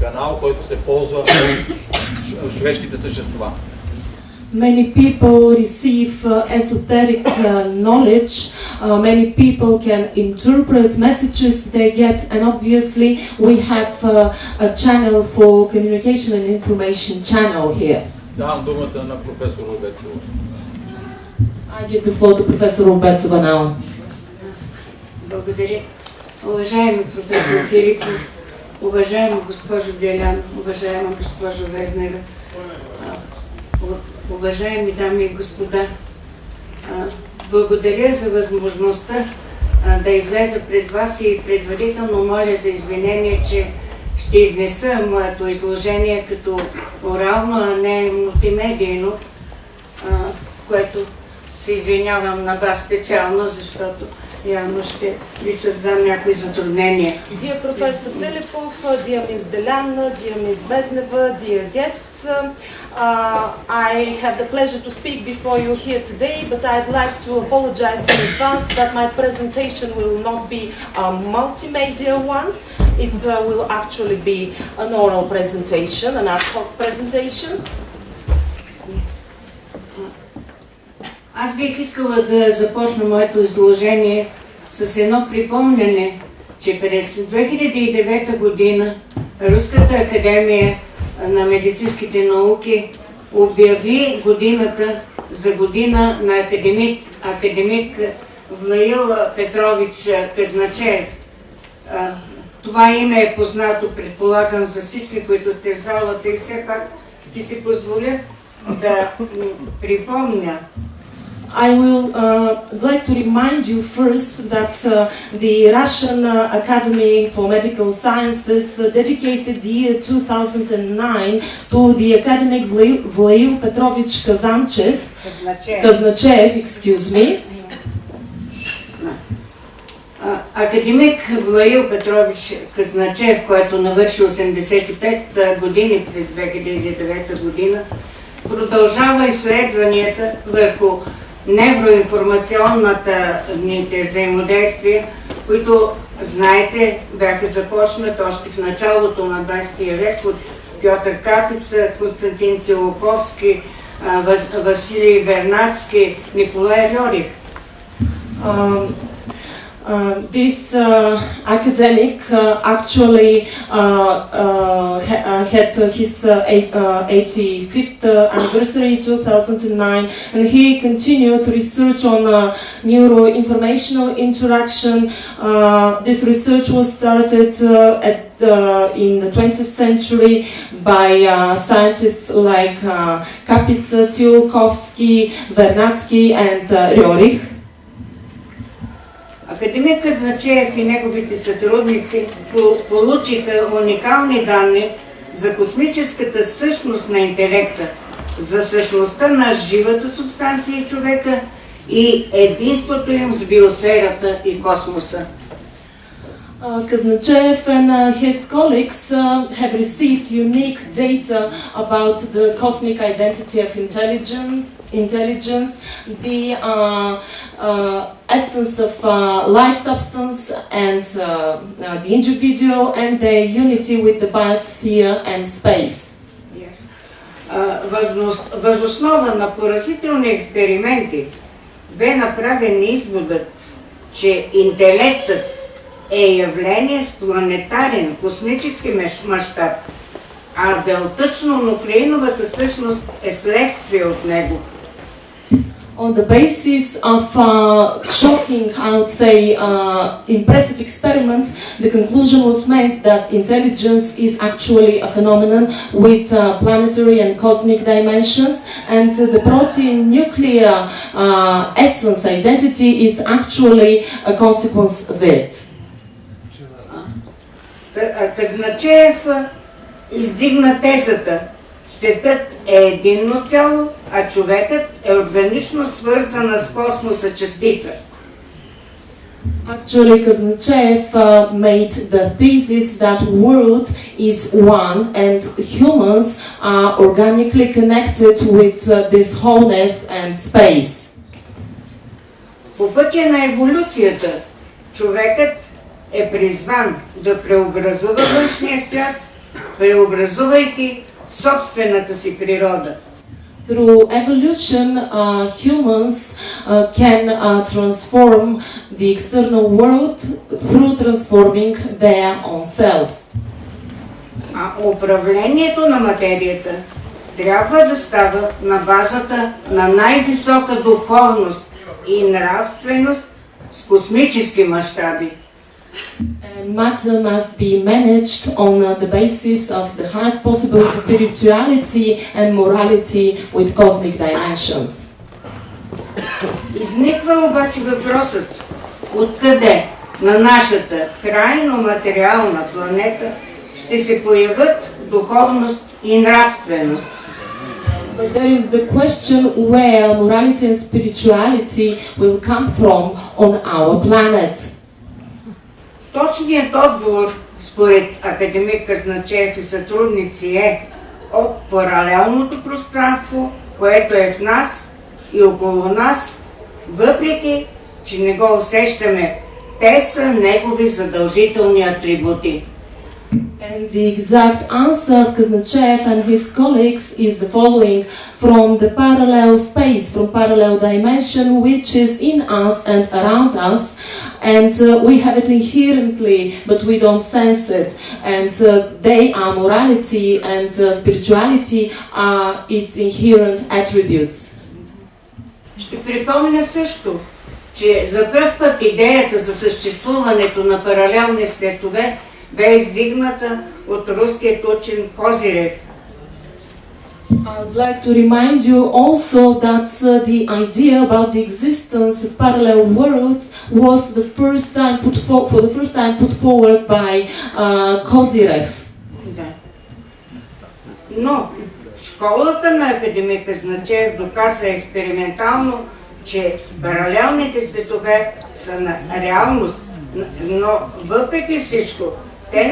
Канал, който се ползва от човешките същества. Many people receive esoteric knowledge. Many people can interpret messages they get, and obviously we have a channel for communication and information channel here. Давам думата на професор Обецова. I give the floor to Professor Obecova now. Благодаря. Уважаеми професор Филипов, уважаема госпожо Делян, уважаема госпожо Везнева, уважаеми дами и господа, благодаря за възможността да излеза пред вас и предварително моля за извинение, че ще изнеса моето изложение като орално, а не мултимедийно, което се извинявам на вас специално, защото явно ще ви създам някои затруднения. Dear Professor Filipov, dear Ms. Delan, dear Ms. Vesneva, dear guests, I have the pleasure to speak before you here today, but I'd like to apologize in advance that my presentation will not be a multimedia one. It will actually be an oral presentation, an ad hoc presentation. Аз бих искала да започна моето изложение с едно припомняне, че през 2009 година Руската академия на медицинските науки обяви годината за година на академик Влаил Петрович Казначеев. Това име е познато, предполагам, за всички, които сте в залата, и все пак ще си позволя да припомня. I will like to remind you first that the Russian Academy for Medical Sciences dedicated the year 2009 to the academic Vlail Petrovich Казначеев, excuse me. Академик Влаил Петрович Казначеев, който навърши 85 години през 2009 година, продължава изследванията върху невроинформационната взаимодействия, които, знаете, бяха започнати още в началото на 20 век от Пьотър Капица, Константин Циолковски, Василий Вернадски, Николай Рьорих. This academic actually had his 85th anniversary in 2009, and he continued research on neuroinformational interaction. This research was started in the 20th century by scientists like Kapica, Tsiolkovsky, Vernadsky and Ryorich. Академик Казначеев и неговите сътрудници получиха уникални данни за космическата същност на интелекта, за същността на живата субстанция и човека и единството им с биосферата и космоса. Казначеев and his colleagues have received unique data about the cosmic identity of intelligence, the essence of life substance and the individual, and the unity with the biosphere and space. Yes. Въз основа на поразителни експерименти бе направен изводът, че интелектът е явление с планетарен космически мащаб, а белтъчно-нуклеиновата същност е следствие от него. On the basis of shocking, I would say, impressive experiment, the conclusion was made that intelligence is actually a phenomenon with planetary and cosmic dimensions, and the protein nuclear essence identity is actually a consequence of it. Казначеев издигна тезата: светът е единно цяло, а човекът е органично свързана с космоса частица. Actually, Казначеев made the thesis that world is one and humans are organically connected with this wholeness and space. По пътя на еволюцията, човекът е призван да преобразува външния свят преобразувайки собствената си природа. Through evolution, humans can transform the external world through transforming their own selves. А управлението на материята трябва да става на базата на най-висока духовност и нравственост с космически мащаби. And matter must be managed on the basis of the highest possible spirituality and morality with cosmic dimensions. Изниква обаче въпросът, откъде на нашата крайно материална планета ще се появят духовност и нравственост. But there is the question where morality and spirituality will come from on our planet. Точният отговор, според академик Казначеев и сътрудници, е от паралелното пространство, което е в нас и около нас, въпреки че не го усещаме. Те са негови задължителни атрибути. And the exact answer of Kaznachev and his colleagues is the following: from the parallel space, from parallel dimension, which is in us and around us, and we have it inherently, but we don't sense it. And they are morality and spirituality are its inherent attributes. Ще припомня също, че за пръв път идеята за съществуването на паралелни светове бе издигната от руският учен Козирев. I would like to remind you also that the idea about the existence of parallel worlds was the first time put forward by Kozyrev. Да. Но школата на академик Казначеев доказа експериментално, че паралелните светове са на реалност, но въпреки всичко те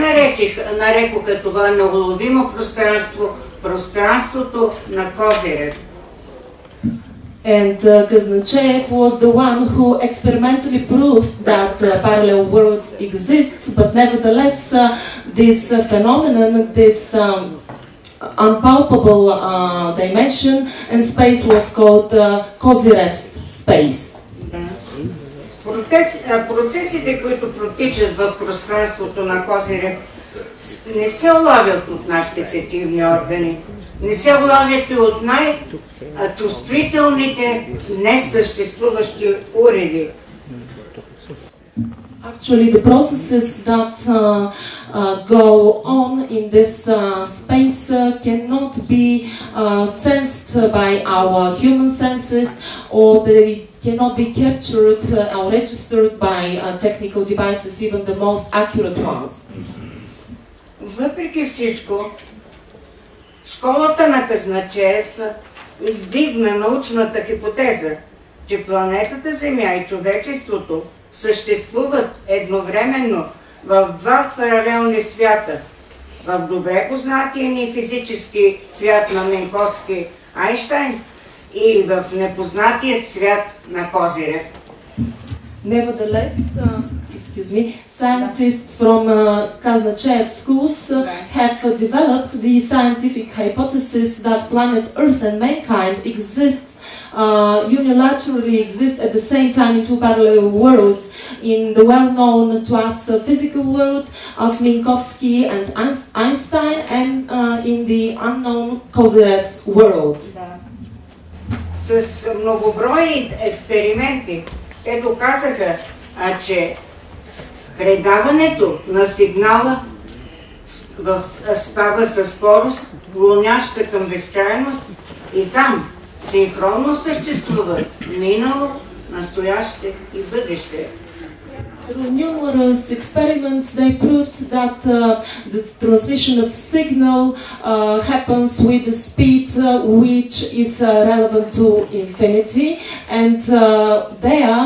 нарекоха това неуловимо пространство пространството на Козирев. And Kaznachev was the one who experimentally proved that parallel worlds exist, but nevertheless this phenomenon, this unpalpable dimension and space was called Kozyrev's space. Процесите, които протичат в пространството на Козирев, не се улавят от нашите сетивни органи, не се улавят и от най-чувствителните несъществуващи уреди. Actually, the processes that go on in this space cannot be sensed by our human senses, or they cannot be captured or registered by technical devices, even the most accurate ones. Въпреки всичко, школата на Казначеев издигна научната хипотеза, че планетата Земя и човечеството съществуват едновременно в два паралелни свята. В добре познатия ни физически свят на Минковски Айнщайн и в непознатият свят на Козирев. Nevertheless, scientists from Kaznachev schools have developed the scientific hypothesis that planet Earth and mankind unilaterally exist at the same time in two parallel worlds, in the well-known to us physical world of Minkowski and Einstein, and in the unknown Kozyrev's world. С многобройни експерименти те доказаха, че предаването на сигнала става със скорост, клоняща към безкрайност, и там синхронно съществуват минало, настояще и бъдеще. Through numerous experiments, they proved that the transmission of signal happens with a speed which is relevant to infinity, and there,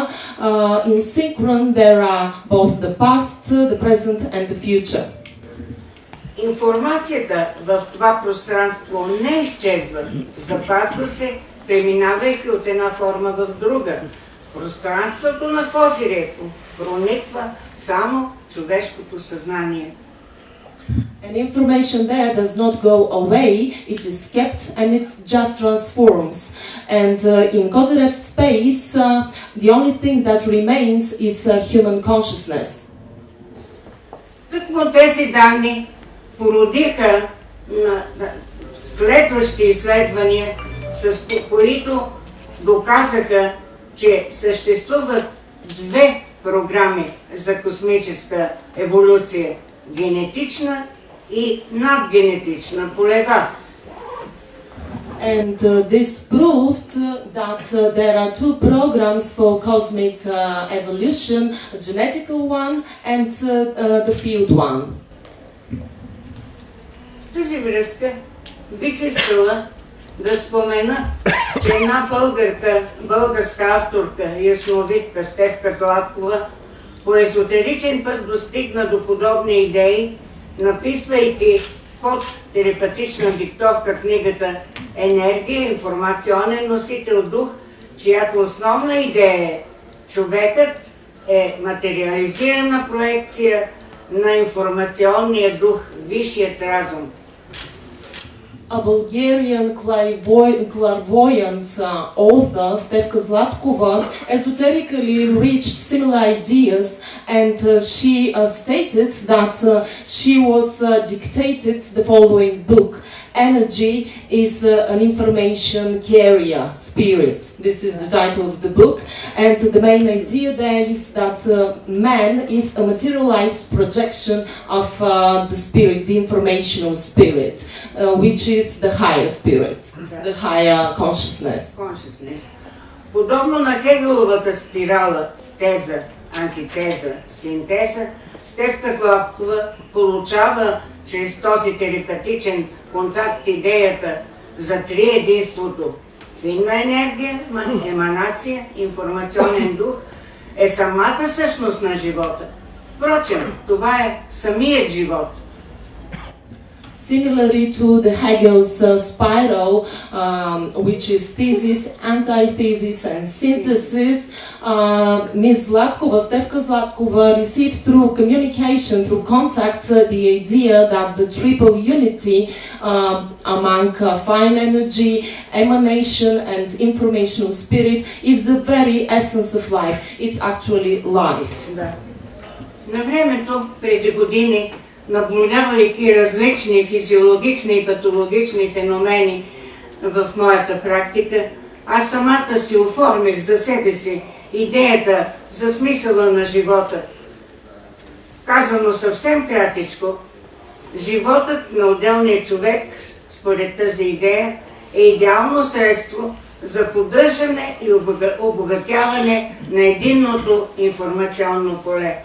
in synchron, there are both the past, the present, and the future. Информацията в това пространство не изчезва, запазва се, преминавайки от една форма в друга. Пространството на Козирев прониква само човешкото съзнание. And information there does not go away, it is kept and it just transforms. And in Kozirev's space, the only thing that remains is human consciousness. Тъкмо тези данни породиха следващи изследвания, с които доказаха, че съществуват две програми за космическа еволюция – генетична и надгенетична, полева. And this proved that there are two programs for cosmic evolution, a genetical one and the field one. В тази връзка бих искала да спомена, че една българска авторка, ясновидка Стефка Златкова, по езотеричен път достигна до подобни идеи, написвайки под телепатична диктовка книгата "Енергия, информационен носител дух", чиято основна идея е: човекът е материализирана проекция на информационния дух, висшият разум. A Bulgarian clairvoyant author, Stefka Zlatkova, esoterically reached similar ideas, and she stated that she was dictated the following book: Energy is an information carrier, spirit. This is the title of the book, and the main idea there is that man is a materialized projection of the spirit, the informational spirit, which is the higher spirit, the higher consciousness. Подобно на Хегеловата спирала, теза, антитеза, синтеза, Стефка Златкова получава чрез този телепатичен контакт идеята за триединството: финна енергия, еманация, информационен дух е самата същност на живота. Впрочем, това е самият живот. Similarly to the Hegel's spiral, which is thesis, antithesis, and synthesis, Ms. Zlatkova, Stefka Zlatkova, received through communication, through contact, the idea that the triple unity among fine energy, emanation, and informational spirit is the very essence of life. It's actually life. Да. На времето, преди години, наблюдавайки различни физиологични и патологични феномени в моята практика, аз самата си оформих за себе си идеята за смисъла на живота. Казано съвсем кратичко, животът на отделния човек, според тази идея, е идеално средство за поддържане и обогатяване на единното информационно поле.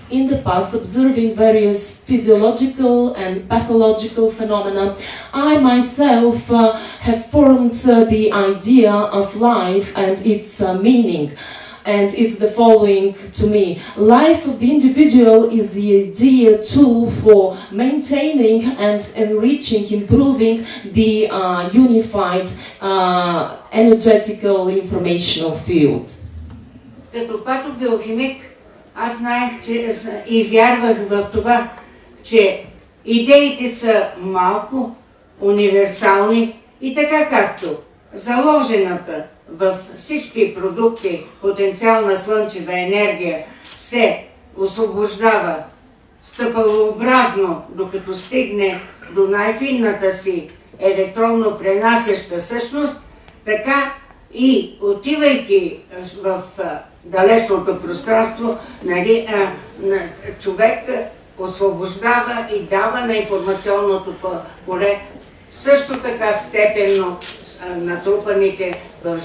In the past, observing various physiological and pathological phenomena, I myself have formed the idea of life and its meaning. And it's the following to me: life of the individual is the idea tool for maintaining and enriching, improving the unified energetical informational field. Като патобиохимик, аз знаех, че и вярвах в това, че идеите са малко, универсални и така както заложената във всички продукти потенциална слънчева енергия се освобождава стъпалообразно, докато стигне до най-финната си електронно пренасяща същност, така и отивайки в далечното пространство, човек освобождава и дава на информационното поле също така степенно натрупаните в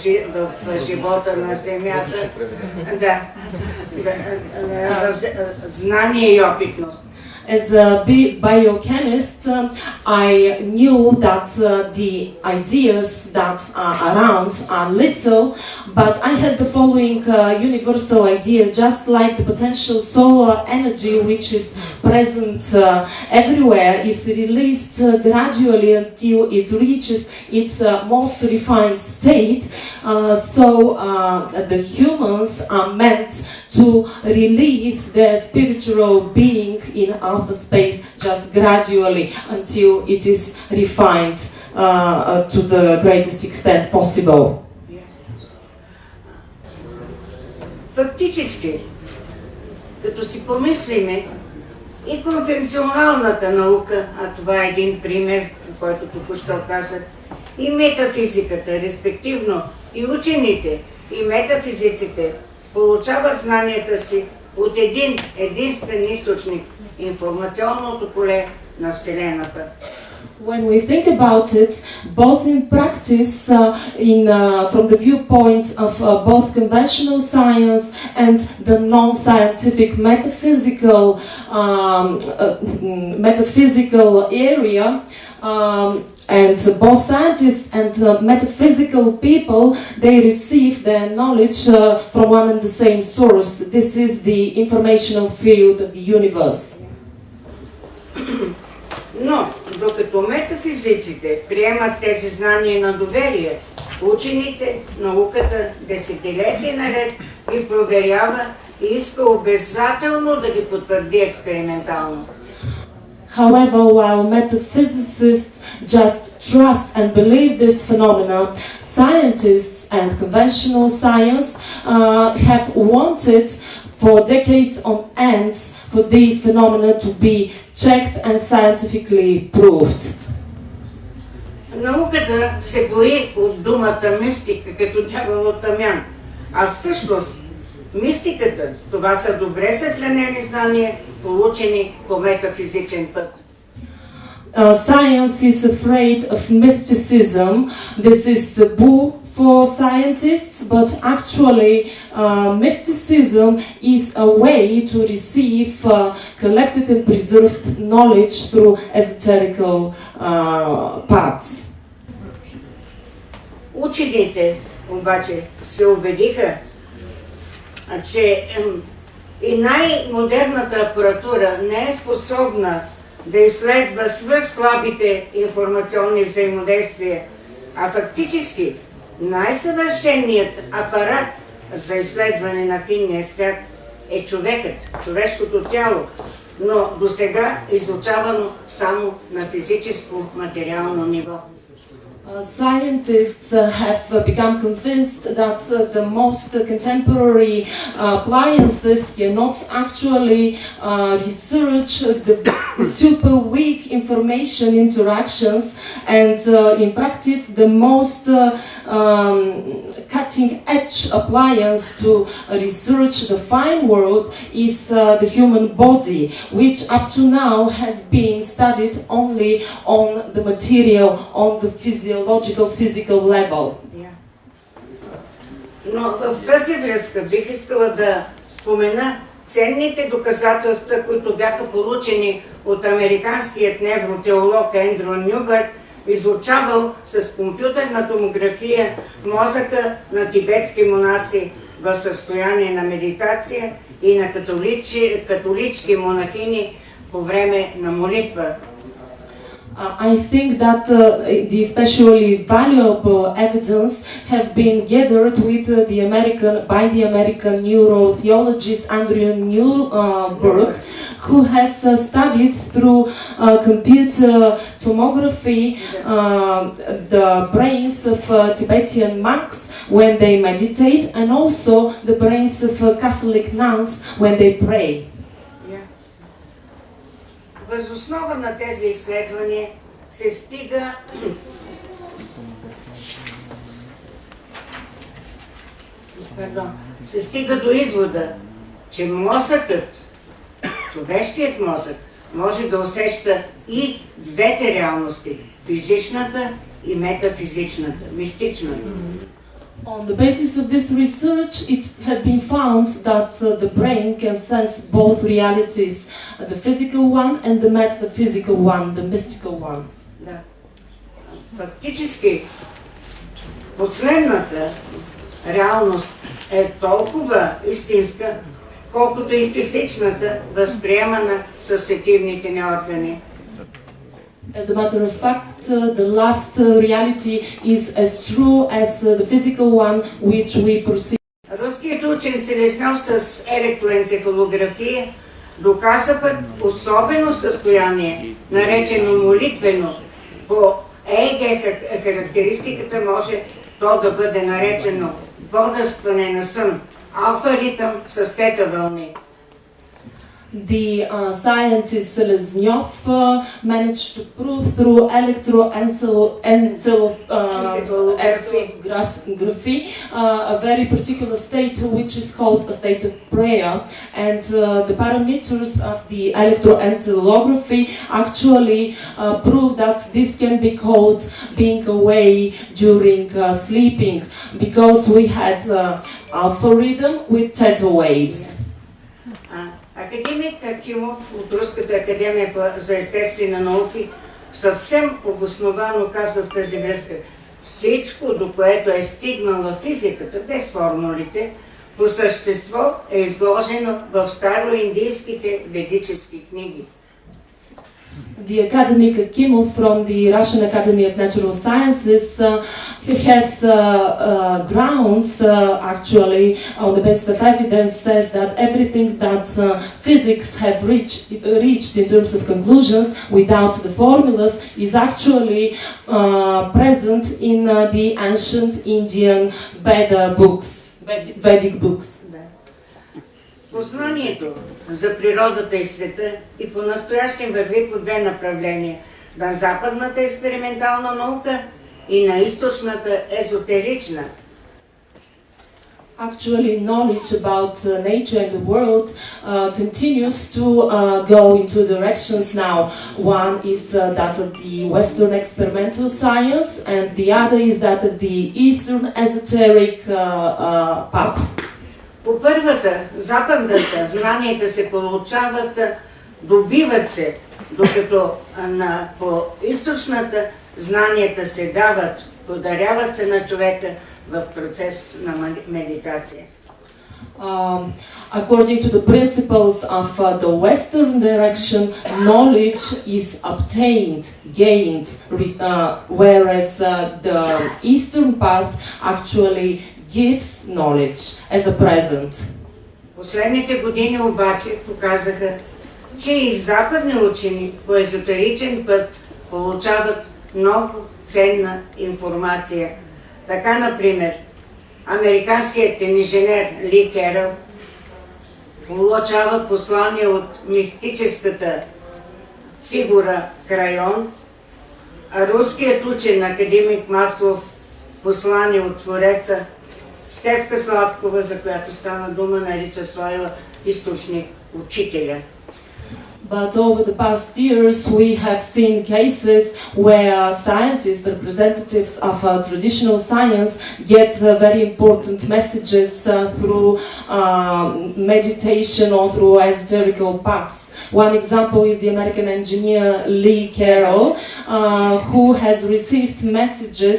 живота на Земята знание и опитност. As a biochemist, I knew that the ideas that are around are little, but I had the following universal idea: just like the potential solar energy, which is present everywhere, is released gradually until it reaches its most refined state, so the humans are meant to release their spiritual being in outer space just gradually until it is refined to the greatest extent possible. Фактически, като си помислиме, и конвенционалната наука, а това е един пример, който току-що казах, и метафизиката, респективно и учените, и метафизиците получават знанията си от един единствен източник – информационното поле на Вселената. When we think about it, both in practice, from the viewpoint of both conventional science and the non-scientific metaphysical area, and both scientists and metaphysical people, they receive their knowledge from one and the same source. This is the informational field of the universe. Но, докато метафизиците приемат тези знания на доверие, учените, науката десетилетия наред ги проверява и иска обязателно да ги потвърди експериментално. However, while metaphysicists just trust and believe this phenomena, scientists and conventional science have wanted for decades on end for these phenomena to be checked and scientifically proved. Науката се бои от думата мистика, като дявол от тамян. А всъщност мистиката, това са добре съхранени знания, получени по метафизичен път. Science is afraid of mysticism. This is taboo for scientists, but actually mysticism is a way to receive collected and preserved knowledge through esoterical paths. Учените обаче се убедиха, че и най-модерната апаратура не е способна да изследва свръхслабите информационни взаимодействия, а фактически най-съвършеният апарат за изследване на финния свят е човекът, човешкото тяло, но досега изучавано само на физическо материално ниво. Scientists have become convinced that the most contemporary appliances cannot actually research the super weak information interactions, and in practice the most cutting-edge appliance to research the fine world is the human body, which up to now has been studied only on the material, on the physical level. Но в тази връзка бих искала да спомена ценните доказателства, които бяха получени от американският невротеолог Ендрю Нюбърг, изучавал с компютърна томография мозъка на тибетски монаси в състояние на медитация и на католички монахини по време на молитва. I think that the especially valuable evidence have been gathered with by the American neurotheologist Andrew Newberg, who has studied through computer tomography the brains of Tibetan monks when they meditate, and also the brains of Catholic nuns when they pray. Въз основа на тези изследвания се стига до извода, че мозъкът, човешкият мозък, може да усеща и двете реалности – физичната и метафизичната, мистичната. On the basis of this research, it has been found that the brain can sense both realities, the physical one and the metaphysical one, the mystical one. Да. Фактически, последната реалност е толкова истинска, колкото и физичната, възприемана със сетивните ни органи. As a matter of fact, the last reality is as true as the physical one which we perceive. Руският учен се леснал с електроенцефалография, доказа пък особено състояние, наречено молитвено. По ЕЕГ характеристиката може то да бъде наречено бодрстване на сън, алфа ритъм с тета вълни. The scientist Seleznyov managed to prove through electroencephalography a very particular state which is called a state of prayer, and the parameters of the electroencephalography actually prove that this can be called being away during sleeping, because we had alpha rhythm with theta waves. Академик Акимов от Руската академия за естествени науки съвсем обосновано казва в тази връзка: всичко, до което е стигнала физиката, без формулите, по същество е изложено в староиндийските ведически книги. The academic Akimov from the Russian Academy of Natural Sciences has grounds, actually, on the basis of evidence, says that everything that physics have reached in terms of conclusions without the formulas is actually present in the ancient Indian Vedic books. Познанието за природата и света и по-настоящем върви по две направления: на западната експериментална наука и на източната езотерична. Actually, knowledge about nature and the world continues to go in two directions now. One is that of the Western experimental science, and the other is that of the Eastern esoteric path. По първата, западната, знанията се получават, добиват се, докато по източната знанията се дават, подаряват се на човека в процес на медитация. According to the principles of the Western direction, knowledge is obtained, gained, whereas the Eastern path actually gives knowledge as a present. Последните години обаче показаха, че и западни учени по езотеричен път получават много ценна информация. Така, например, американският инженер Ли Керъл получава послание от мистическата фигура Крайон, а руският учен академик Маслов послание от Твореца. Стефка Сладкова, за която стана дума, нарича своя източник учителя. But over the past years, we have seen cases where scientists, representatives of traditional science, get very important messages through meditation or through esoterical paths. One example is the American engineer Lee Carroll, who has received messages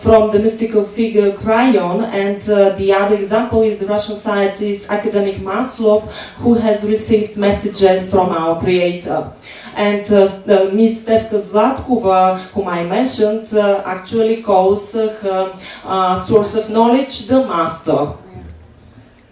from the mystical figure Cryon, and the other example is the Russian scientist academic Maslov, who has received messages from our Creator. And Miss Stefka Zlatkova, whom I mentioned, actually calls her source of knowledge the Master.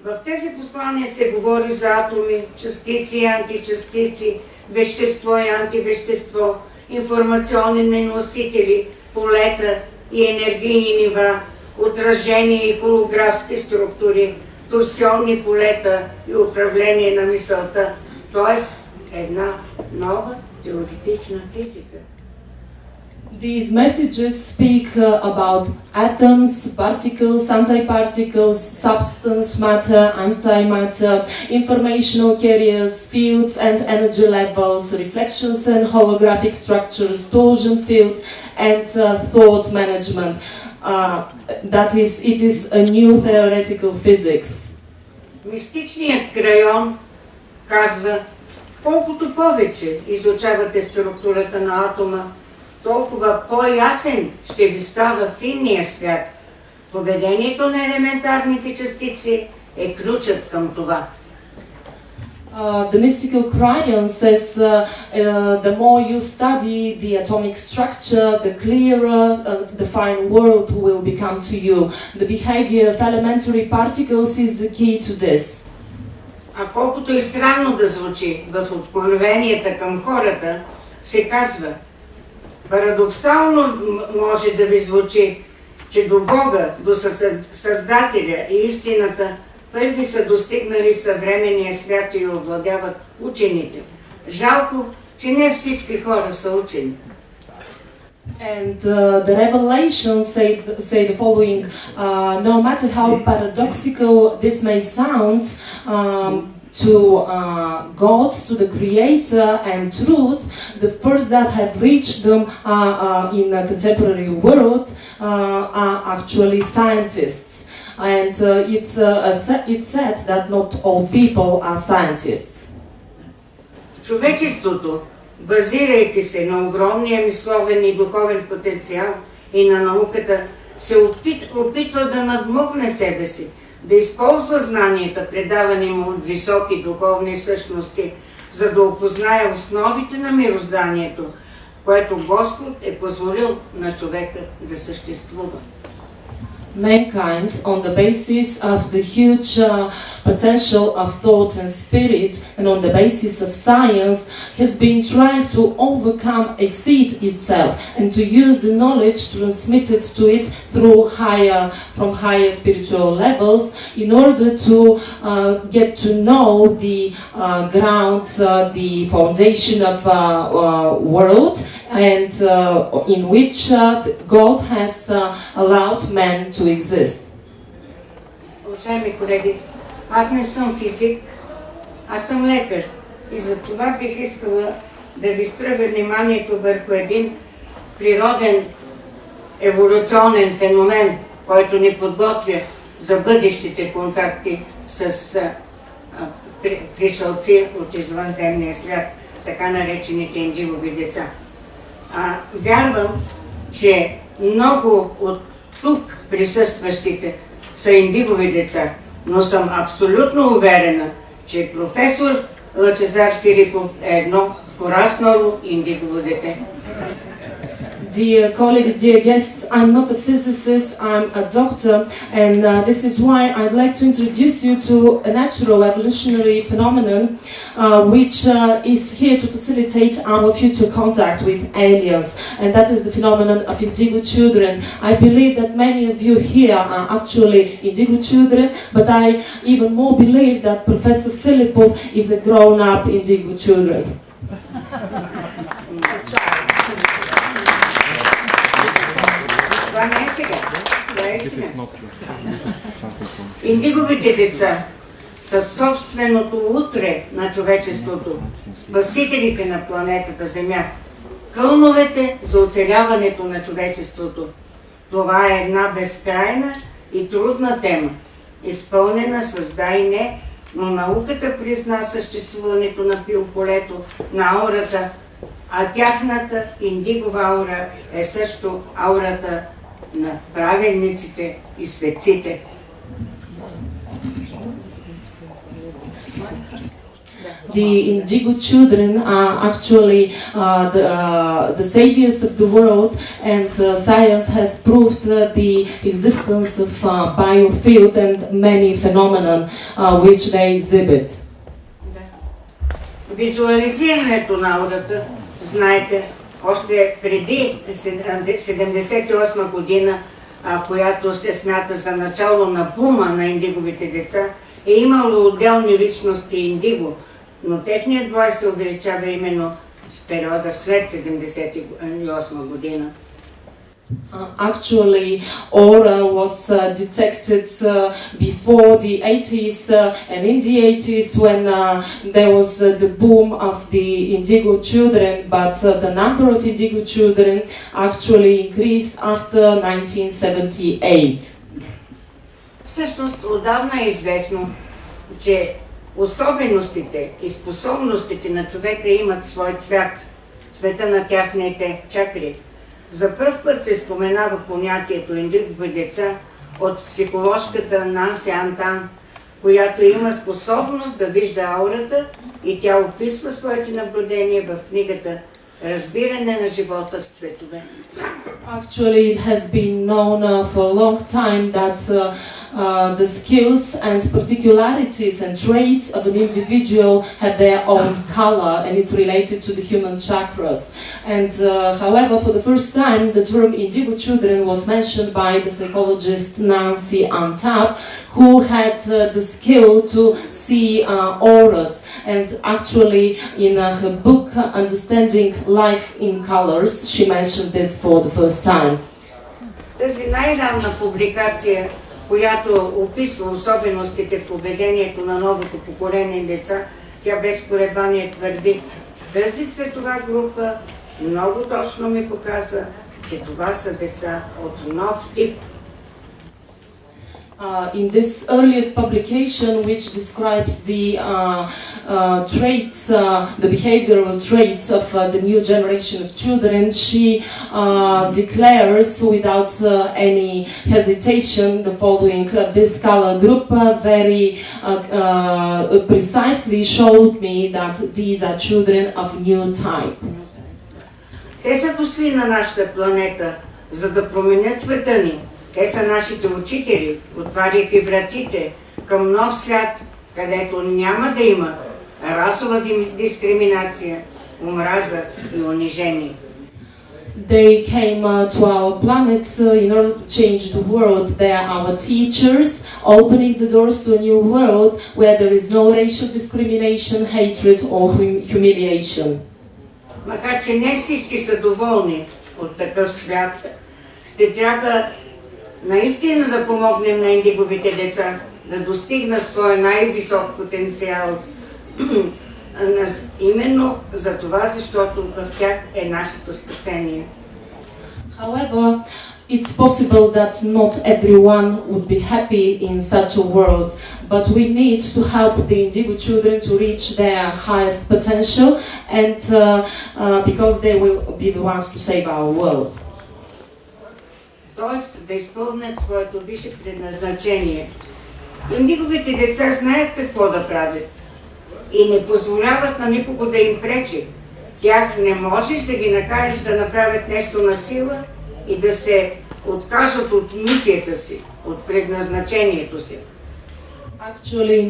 В тези послания се говори за атоми, частици и античастици, вещество и антивещество, информационни носители, полета и енергийни нива, отражения и холографски структури, торсионни полета и управление на мисълта, т.е. една нова теоретична физика. These messages speak about atoms, particles, antiparticles, substance, matter, antimatter, informational carriers, fields and energy levels, reflections and holographic structures, torsion fields, and thought management. That is, it is a new theoretical physics. Мистичният Крайон казва: колкото повече изучавате структурата на атома, толкова по-ясен ще ви става финния свят. Поведението на елементарните частици е ключът към това. The mystical Cryon says the more you study the atomic structure, the clearer the fine world will become to you. The behavior of elementary particles is the key to this. А колкото и странно да звучи, в откровенията към хората се казва: парадоксално може да ви звучи, че до Бога, до Създателя и истината първи са достигнали в съвременния свят и овладяват учените. Жалко, че не всички хора са учени. And the revelation say the following: no matter how paradoxical this may sound to God, to the Creator and truth, the first that have reached them in a contemporary world are actually scientists. And it's said that not all people are scientists. Човечеството, базирайки се на огромния мисловен и духовен потенциал и на науката, се опитва да надмогне себе си, да използва знанията, предавани му от високи духовни същности, за да опознае основите на мирозданието, в което Господ е позволил на човека да съществува. Mankind, on the basis of the huge potential of thought and spirit, and on the basis of science, has been trying to overcome, exceed itself, and to use the knowledge transmitted to it from higher spiritual levels, in order to get to know the grounds, the foundation of world, and in which God has allowed man to exist. Уважаеми колеги, аз не съм физик, аз съм лекар и за това бих искала да ви спра вниманието върху един природен еволюционен феномен, който ни подготвя за бъдещите контакти с пришълци от извънземния свят, така наречените индигови деца. Вярвам, че много от тук присъстващите са индигови деца, но съм абсолютно уверена, че професор Лъчезар Филипов е едно пораснало индигово дете. Dear colleagues, dear guests, I'm not a physicist, I'm a doctor, and this is why I'd like to introduce you to a natural evolutionary phenomenon which is here to facilitate our future contact with aliens, and that is the phenomenon of indigo children. I believe that many of you here are actually indigo children, but I even more believe that Professor Filipov is a grown-up indigo children. Това не е сега. Това е сега. Индиговите деца са собственото утре на човечеството, спасителите на планетата Земя, кълновете за оцеляването на човечеството. Това е една безкрайна и трудна тема, изпълнена с да и не, но науката призна съществуването на биополето, на аурата, а тяхната индигова аура е също аурата на праведниците и светците. The indigo children are actually the saviors of the world, and science has proved the existence of biofield and many phenomena which they exhibit. Визуализирането на аурата, знаете, още преди 1978 година, която се смята за начало на бума на индиговите деца, е имало отделни личности индиго, но техният брой се увеличава именно в периода след 1978 година. Actually, aura was detected before the 80s and in the 80s when there was the boom of the indigo children, but the number of indigo children actually increased after 1978. Всъщност, отдавна е известно, че особеностите и способностите на човека имат свой цвят, цвета на тяхните чакри. За пръв път се споменава понятието индигови деца от психоложката Нанси Антан, която има способност да вижда аурата и тя описва своите наблюдения в книгата разбиране на живота в цветове. Actually, it has been known for a long time that the skills and particularities and traits of an individual have their own color, and it's related to the human chakras. And however, for the first time, the term indigo children was mentioned by the psychologist Nancy Antap, who had the skill to see auras. And actually, in her book, Understanding Life in Colors, she mentioned this for the first time. Тази най-ранна публикация, която описва особеностите в поведението на новото поколение деца, тя без колебание твърди: тази светова група много точно ми показа, че това са деца от нов тип. In this earliest publication, which describes the traits, the behavioral traits of the new generation of children, she declares without any hesitation the following: this color group very precisely showed me that these are children of new type. Те са дошли на нашата планета, за да променят света ни. Те са нашите учители, отваряйки вратите към нов свят, където няма да има расова дискриминация, омраза и унижение. They came to our planet in order to change the world. They are our teachers, opening the doors to a new world where there is no racial discrimination, hatred or humiliation. Макар че не всички са доволни от такъв свят, ще трябва наистина да помогнем на индиговите деца да достигнат своя най-висок потенциал. Именно за това, защото в тях е нашето спасение. However, it's possible that not everyone would be happy in such a world, but we need to help the indigo children to reach their highest potential, and because they will be the ones to save our world. Тоест да изпълнят своето висше предназначение. Индиговите деца знаят какво да правят и не позволяват на никого да им пречи. Тях не можеш да ги накараш да направят нещо на сила и да се откажат от мисията си, от предназначението си. Actually,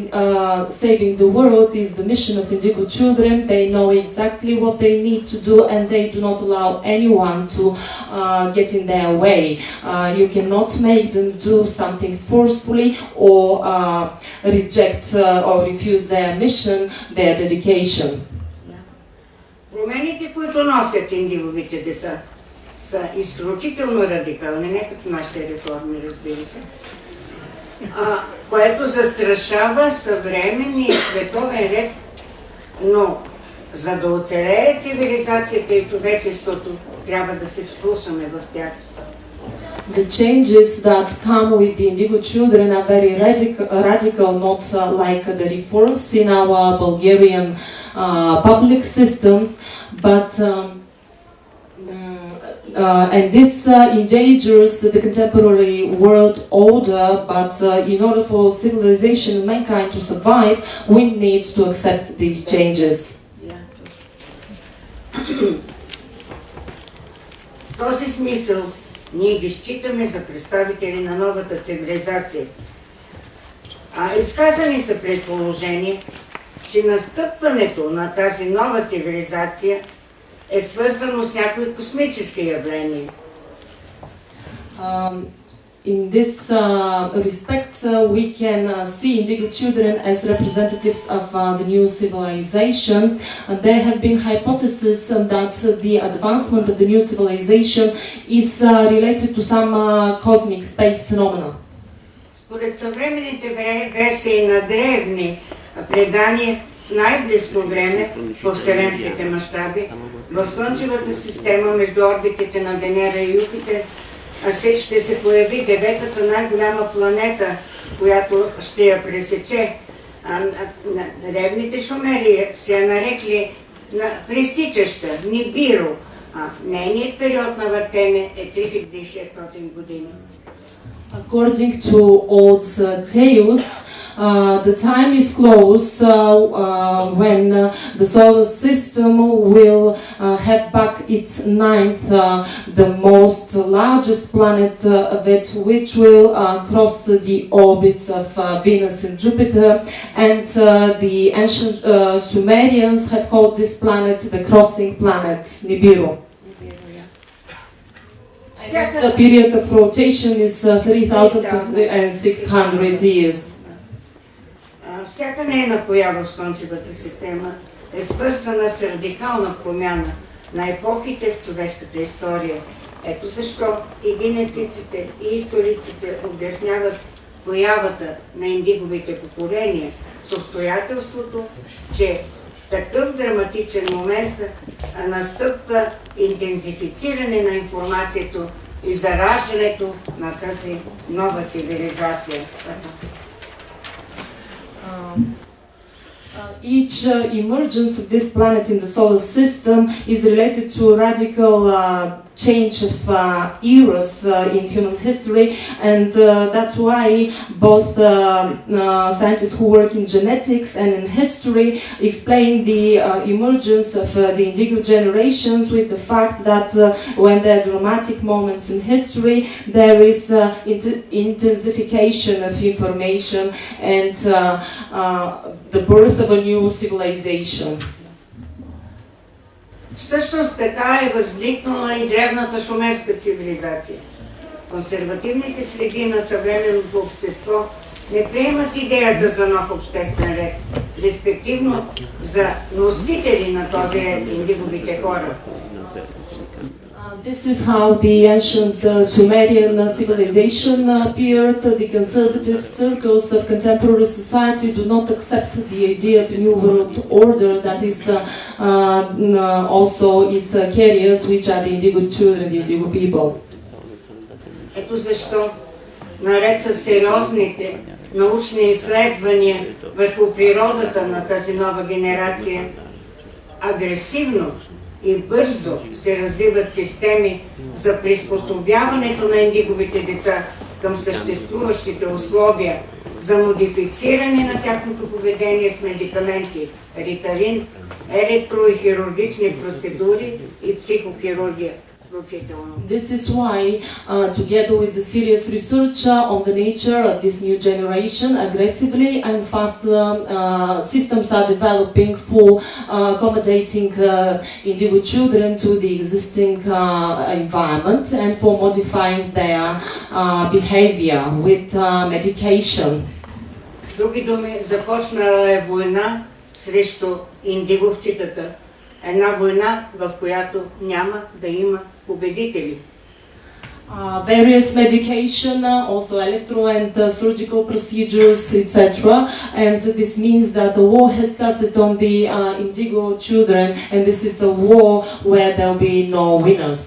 saving the world is the mission of indigo children. They know exactly what they need to do, and they do not allow anyone to get in their way. You cannot make them do something forcefully or reject or refuse their mission, their dedication. Промените, които носят индиговите деца, са изключително радикални, не като нашите реформи, разбира се, което застрашава съвременния световен ред, но за да оцелее цивилизацията и човечеството, трябва да се вслушаме в тях. The changes that come with the indigo children are very radical, not like the reforms in our Bulgarian public systems, but and this endangers the contemporary world order, but in order for civilization and mankind to survive, we need to accept these changes. В този смисъл ние ги считаме за представители на новата цивилизация. Изказани са предположения, че настъпването на тази нова цивилизация е свързано с някои космически явления. In this respect, we can see indigo children as representatives of the new civilization. There have been hypotheses that the advancement of the new civilization is related to some cosmic space phenomena. Според съвременните версии на древни предания, в най-близко време по вселенските мащаби, в Слънчевата система между орбитите на Венера и Юпитер ще се появи деветата най-голяма планета, която ще я пресече. Древните шумери са я нарекли пресичаща, Нибиро. Нейният период на въртене е 3600 години. According to old tales, the time is close when the solar system will have back its ninth, the most largest planet of it, which will cross the orbits of Venus and Jupiter. And the ancient Sumerians have called this planet the crossing planet, Nibiru. The period of rotation is 3,600 years. Всяка нейна поява в Слънчевата система е свързана с радикална промяна на епохите в човешката история. Ето защо и генетиците, и историците обясняват появата на индиговите поколения с обстоятелството, че такъв драматичен момент настъпва интензифициране на информацията и зараждането на тази нова цивилизация. Each emergence of this planet in the solar system is related to a radical change of eras in human history, and that's why both scientists who work in genetics and in history explain the emergence of the indigo generations with the fact that when there are dramatic moments in history, there is intensification of information and the birth of a new civilization. Всъщност така е възникнала и древната шумерска цивилизация. Консервативните среди на съвременното общество не приемат идеята за нов обществен ред, респективно за носители на този ред, индиговите хора. This is how the ancient Sumerian civilization appeared. The conservative circles of contemporary society do not accept the idea of a new world order that is also its carriers, which are the indigo children, the indigo people. Ето защо, наред с сериозните научни изследвания върху природата на тази нова генерация, агресивно и бързо се развиват системи за приспособяването на индиговите деца към съществуващите условия, за модифициране на тяхното поведение с медикаменти, риталин, електро- и хирургични процедури и психохирургия. This is why, together with the serious research on the nature of this new generation, aggressively and fast systems are developing for accommodating indigo children to the existing environment and for modifying their behavior with medication. С други думи, започнала е война срещу индиговчетата. Една война, в която няма да има победители. Various medication, also electro and surgical procedures, etc. And this means that the war has started on the indigo children, and this is a war where there will be no winners.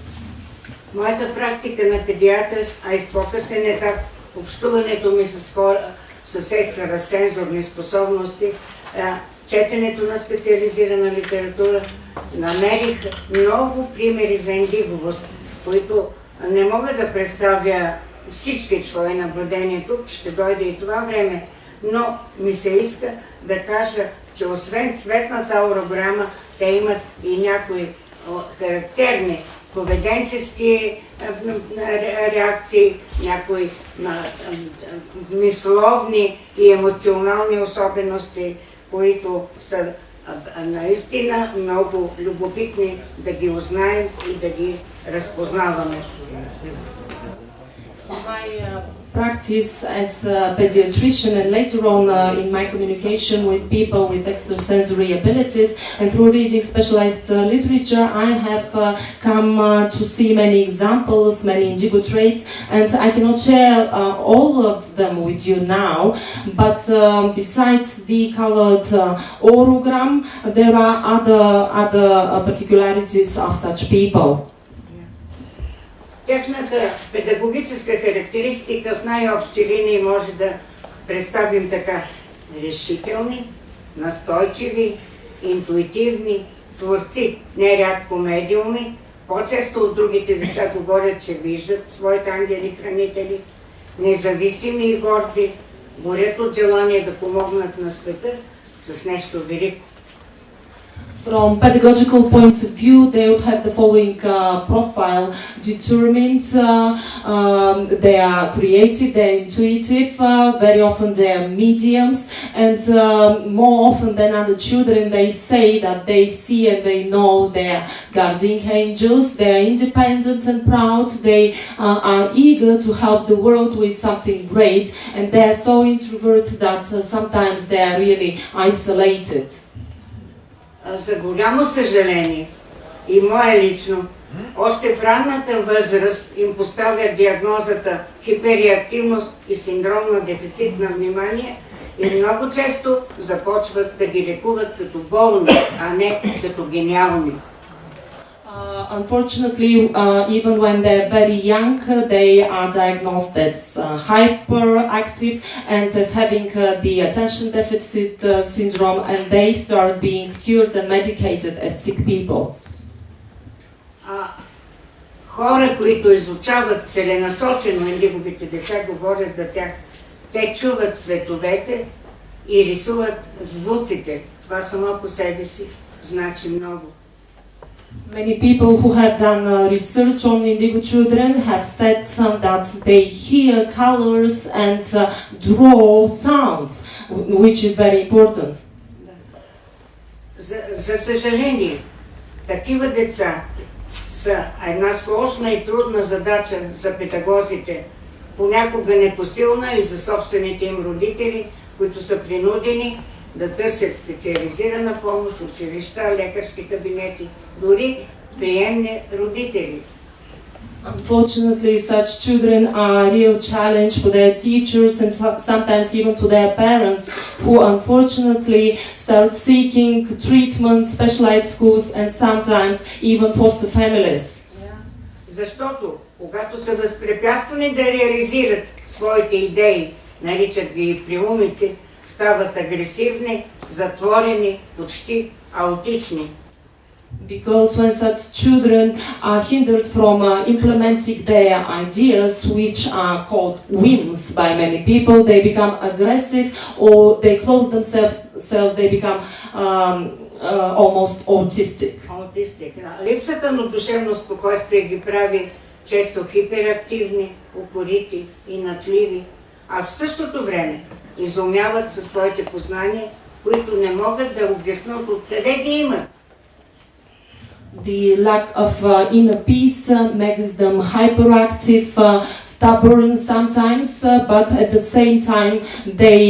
Моята практика на педиатър, а и в по-късен етап, общуването ми с хора с екстрасензорни способности, четенето на специализирана литература, намерих много примери за индиговост, които не мога да представя всички свои наблюдения тук, ще дойде и това време, но ми се иска да кажа, че освен цветната аурограма, те имат и някои характерни поведенчески реакции, някои мисловни и емоционални особености, които са наистина много любопитни да ги узнаем и да ги разпознаваме. Practice as a pediatrician and later on in my communication with people with extrasensory abilities and through reading specialized literature, I have come to see many examples, many indigo traits, and I cannot share all of them with you now, but besides the colored orogram, there are other particularities of such people. Тяхната педагогическа характеристика в най-общи линии може да представим така: решителни, настойчиви, интуитивни, творци, нерядко медиуми, по-често от другите деца говорят, че виждат своите ангели-хранители, независими и горди, горят от желание да помогнат на света с нещо велико. From pedagogical point of view, they would have the following profile: determined, they are creative, they are intuitive, very often they are mediums, and more often than other children they say that they see and they know their guardian angels. They are independent and proud, they are eager to help the world with something great, and they are so introverted that sometimes they are really isolated. За голямо съжаление, и мое лично, още в ранната възраст им поставя диагнозата хиперреактивност и синдром на дефицит на внимание и много често започват да ги лекуват като болни, а не като гениални. Unfortunately, even when they're very young, they are diagnosed as hyperactive and as having the attention deficit syndrome, and they start being cured and medicated as sick people. Хора, които изучават целенасочено индиговите деца, говорят за тях. Те чуват цветовете и рисуват звуците. Това само по себе си значи много. Many people who have done research on indigo children have said that they hear colors and draw sounds, which is very important. За съжаление, такива деца са една сложна и трудна задача за педагозите, понякога непосилна и за собствените им родители, които са принудени да търсят специализирана помощ, училища, лекарски кабинети, дори приемни родители. Unfortunately, such children are a real challenge for their teachers and sometimes even for their parents, who unfortunately start seeking treatment, specialized schools, and sometimes even foster families. Защото, когато са възпрепятствани да реализират своите идеи, наричат ги приумици, стават агресивни, затворени, почти аутични. Because when such children are hindered from implementing their ideas, which are called whims by many people, they become aggressive or they close themselves, they become almost autistic. Липсата на душевно спокойствие ги прави често хиперактивни, упорити и натливи, а в същото време изумяват със своите познания, които не могат да обяснат откъде ги имат. The lack of inner peace makes them hyperactive, stubborn sometimes, but at the same time they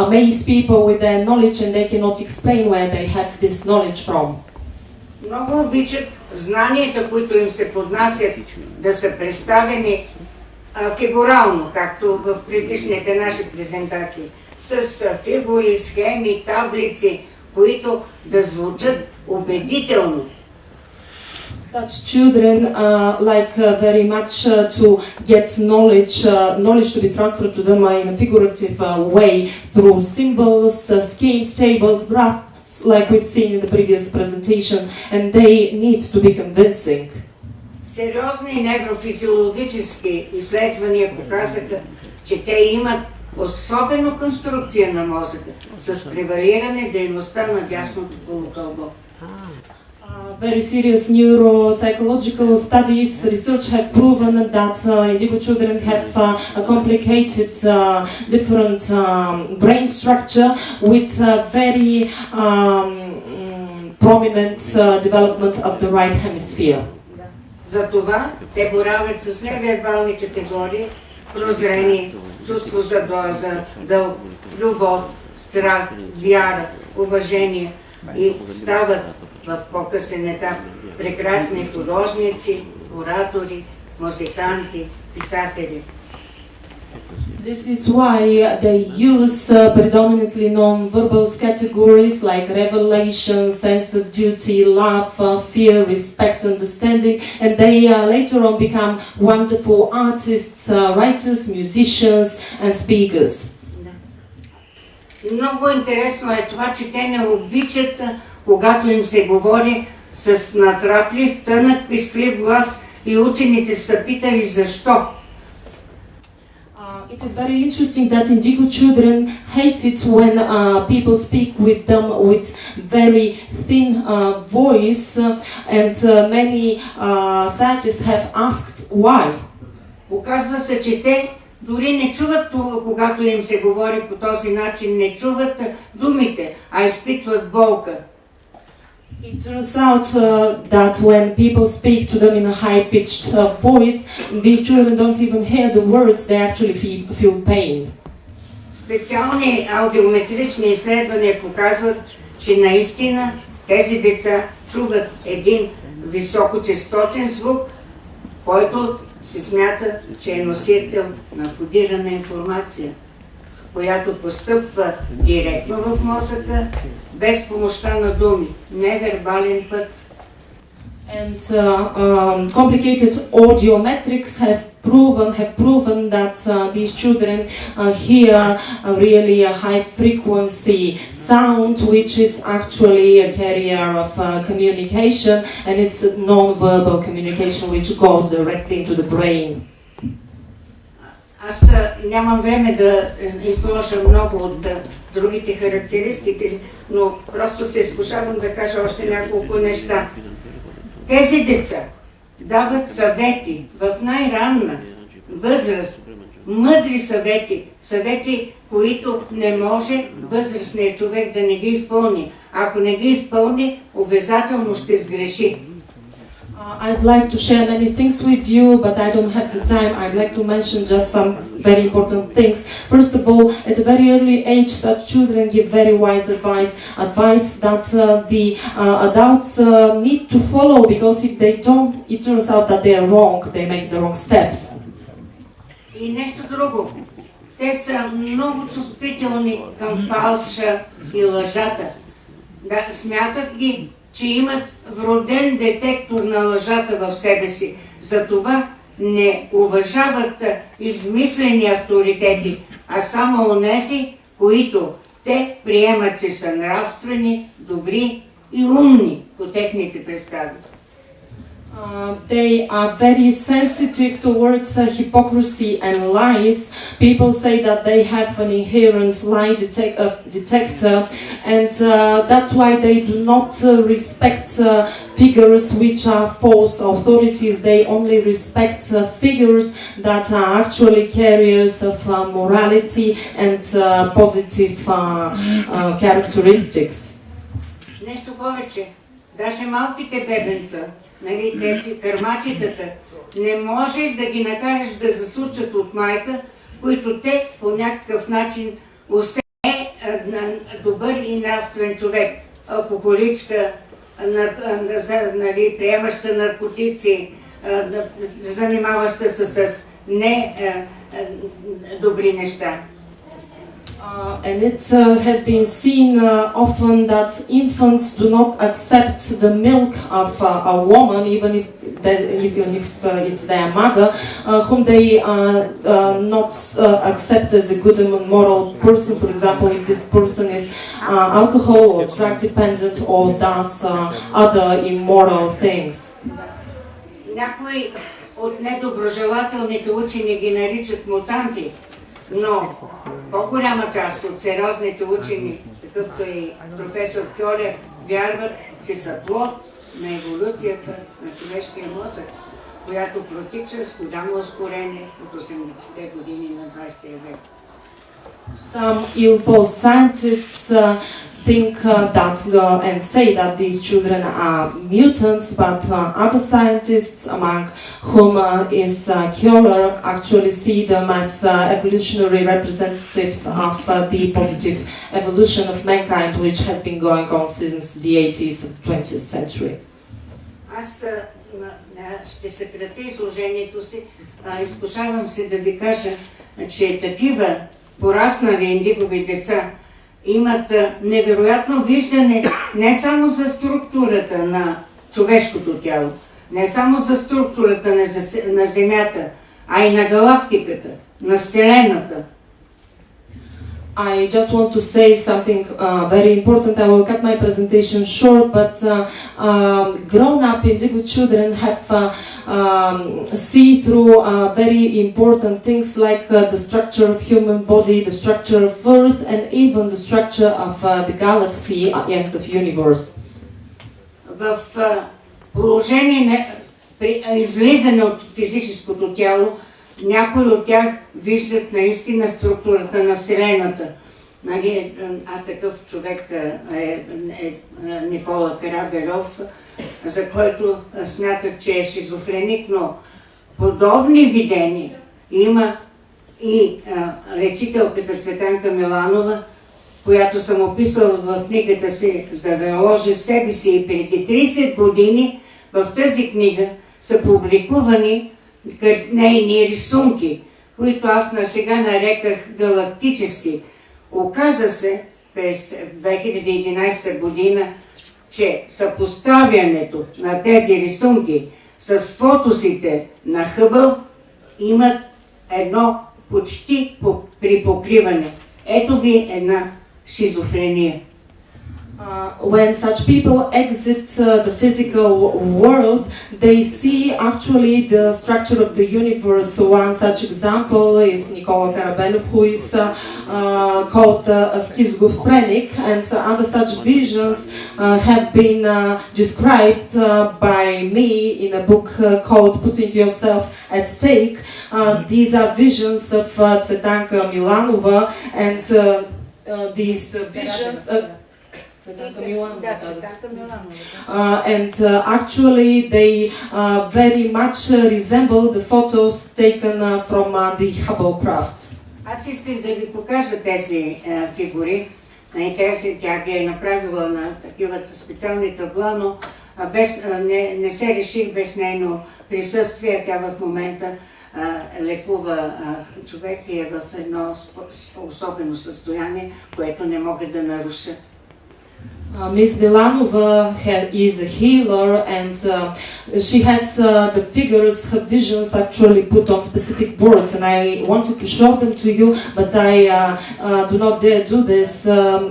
amaze people with their knowledge and they cannot explain where they have this knowledge from. Много обичат знанията, които им се поднасят, да са представени фигурално, както в предишните наши презентации, с фигури, схеми, таблици, които да звучат убедително. Such children like very much to get knowledge to be transferred to them in a figurative way through symbols, schemes, tables, graphs, like we've seen in the previous presentation, and they need to be convincing. Сериозни неврофизиологически изследвания показаха, че те имат особена конструкция на мозъка с превалиране дейността на дясното полукълбо. Very serious neuropsychological studies, research have proven that indigo children have a complicated, different brain structure with very prominent development of the right hemisphere. Затова те боравят с невербални категории, прозрение, чувство за дълг, любов, страх, вяра, уважение и стават в по-късен етап прекрасни художници, оратори, музиканти, писатели. This is why they use predominantly non-verbal categories like revelation, sense of duty, love, fear, respect, understanding, and they later on become wonderful artists, writers, musicians, and speakers. Много интересно е това, че те не обичат, когато им се говори с натраплив, тънък, писклив глас и учените са питали защо. It is very interesting that indigo children hate it when people speak with them with very thin voice, and many scientists have asked why. Оказва се, че те дори не чуват това, когато им се говори по този начин, не чуват думите, а изпитват болка. It turns out that when people speak to them in a high-pitched voice, these children don't even hear the words, they actually feel pain. Специални аудиометрични изследвания показват, че наистина тези деца чуват един високочестотен звук, който се смята, че е носител на кодирана информация, която постъпва директно в мозъка, без помощта на думи, невербален път. And complicated audiometrics have proven that these children hear really a high frequency sound, which is actually a carrier of communication, and it's a non-verbal communication which goes directly into the brain. Аз нямам време да изложа много от другите характеристики, но просто се изкушавам да кажа още няколко неща. Тези деца дават съвети в най-ранна възраст, мъдри съвети, съвети, които не може възрастният човек да не ги изпълни. Ако не ги изпълни, обязателно ще сгреши. I'd like to share many things with you, but I don't have the time. I'd like to mention just some very important things. First of all, at a very early age, such children give very wise advice that the adults need to follow, because if they don't, it turns out that they are wrong, they make the wrong steps. И нещо друго. Те са много чувствителни към фалша и лъжата. Да, смятат ги, че имат вроден детектор на лъжата в себе си. Затова не уважават измислени авторитети, а само онези, които те приемат, че са нравствени, добри и умни по техните представи. They are very sensitive towards hypocrisy and lies. People say that they have an inherent lie detector, and that's why they do not respect figures which are false authorities. They only respect figures that are actually carriers of morality and positive characteristics. Нещо повече, даже малките бебенца, нали, те си кърмачетата, не можеш да ги накараш да засучат от майка, които те по някакъв начин усее добър и нравствен човек, алкохоличка, нали, приемаща наркотици, занимаваща се с не добри неща. And it has been seen often that infants do not accept the milk of a woman, even if it's their mother, whom they not accept as a good and moral person. For example, if this person is alcohol or drug dependent or does other immoral things. Някои от недоброжелателните учени ги наричат мутанти, но по-голяма част от сериозните учени, какъвто и професор Кьолер, вярват, че са плод на еволюцията на човешкия мозък, която протича с голямо ускорение от 80-те години на 20 век. Some ill-posed scientists think that and say that these children are mutants, but other scientists, among whom is Kjoller, actually see them as evolutionary representatives of the positive evolution of mankind, which has been going on since the 80s of the 20th century. Аз ще съкратя изложението си. Изкушавам се да ви кажа, че такива пораснали индигови деца имат невероятно виждане не само за структурата на човешкото тяло, не само за структурата на Земята, а и на галактиката, на Вселената. I just want to say something very important. I will cut my presentation short, but grown-up indigo children have see through very important things like the structure of human body, the structure of Earth, and even the structure of the galaxy and the universe. В положение при излизане от физическото тяло, някои от тях виждат наистина структурата на Вселената. Нали, такъв човек е Никола Карабельов, за който смятат, че е шизофреник, но подобни видения има и лечителката Цветанка Миланова, която съм описала в книгата си да заложи себе си, и преди 30 години в тази книга са публикувани нейни рисунки, които аз на сега нареках галактически. Оказа се през 2011 година, че съпоставянето на тези рисунки с фотосите на Хъбъл имат едно почти припокриване. Ето ви една шизофрения. When such people exit the physical world, they see actually the structure of the universe. So one such example is Nicola Karabelov, who is called a schizophrenic, and other such visions have been described by me in a book called Putting Yourself at Stake. These are visions of Tsvetanka Milanova, and these visions... actually they very much resemble the photos taken from the Hubble craft. Аз исках да ви покажа тези фигури. Тя ги е направила на такива специални табла, но не се реших без нейно присъствие. Тя в момента лекува човек и е в едно особено състояние, което не мога да наруша. Ms. Milanova is a healer, and she has the figures, her visions actually put on specific boards, and I wanted to show them to you, but I do not dare do this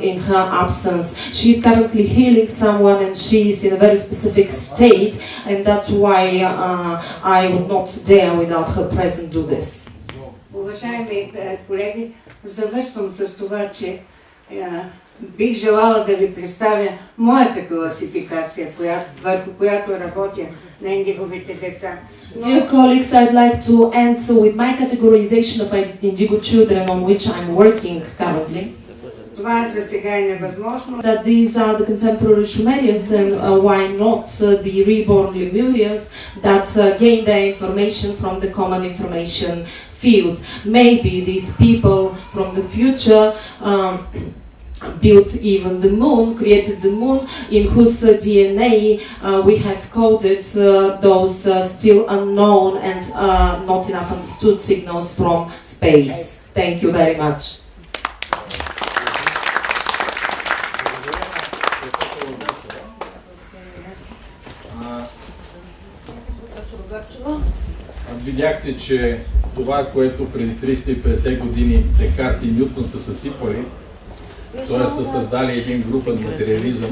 in her absence. She is currently healing someone, and she is in a very specific state, and that's why I would not dare without her presence do this. Уважаеми колеги, завършвам с това, че бих желала да ви представя моята класификация, върху която работя на индиговите деца. Dear colleagues, I'd like to end with my categorization of indigo children on which I'm working currently. Това за сега е невъзможно. That these are the contemporary Sumerians, and why not the reborn Lemurians that gain their information from the common information field. Maybe these people from the future built even the moon, created the moon, in whose DNA we have coded those still unknown and not enough understood signals from space. Thank you very much. Видяхте, че това, което преди 350 години Декарт и Нютон са съсипали, т.е. са създали един групен материализъм.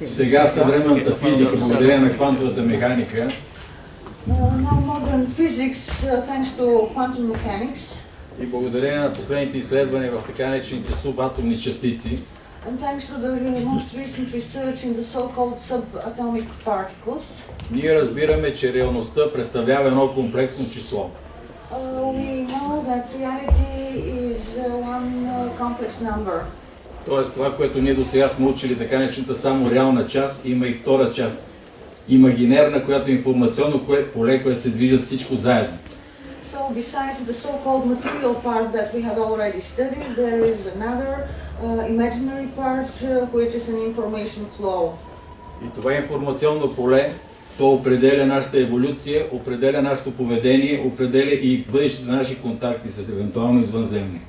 Сега съвременната физика, благодарение на квантовата механика, и благодарение на последните изследвания в така наречените субатомни частици, and thanks to the most recent research in the so-called subatomic particles, ние разбираме, че реалността представлява едно комплексно число. We know that reality is one complex number. Тоест това, което ние досега сме учили, така наречената само реална част, има и втора част. Имагинерна, която е информационно поле, което се движат всичко заедно. So besides the so-called material part that we have already studied, there is another imaginary part which is an information flow. И това информационно поле, то определя нашата еволюция, определя нашето поведение, определя и бъдещите наши контакти с евентуално извънземни.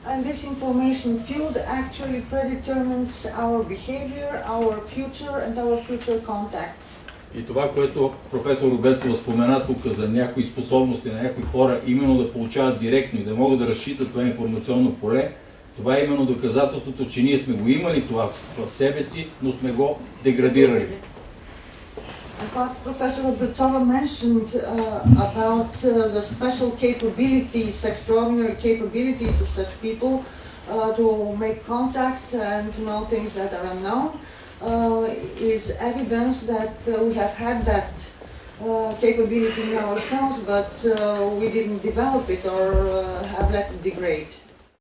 And this information field actually predetermines our behavior, our future and our future contacts. И това, което професор Обецова спомена тук за някои способности на някои хора, именно да получават директно и да могат да разчитат това информационно поле, това е именно доказателството, че ние сме го имали това в себе си, но сме го деградирали. And what Professor Obetsova mentioned about the special capabilities, extraordinary capabilities of such people to make contact and to know things that are unknown, is evidence that we have had that capability in ourselves, but we didn't develop it or have let it degrade.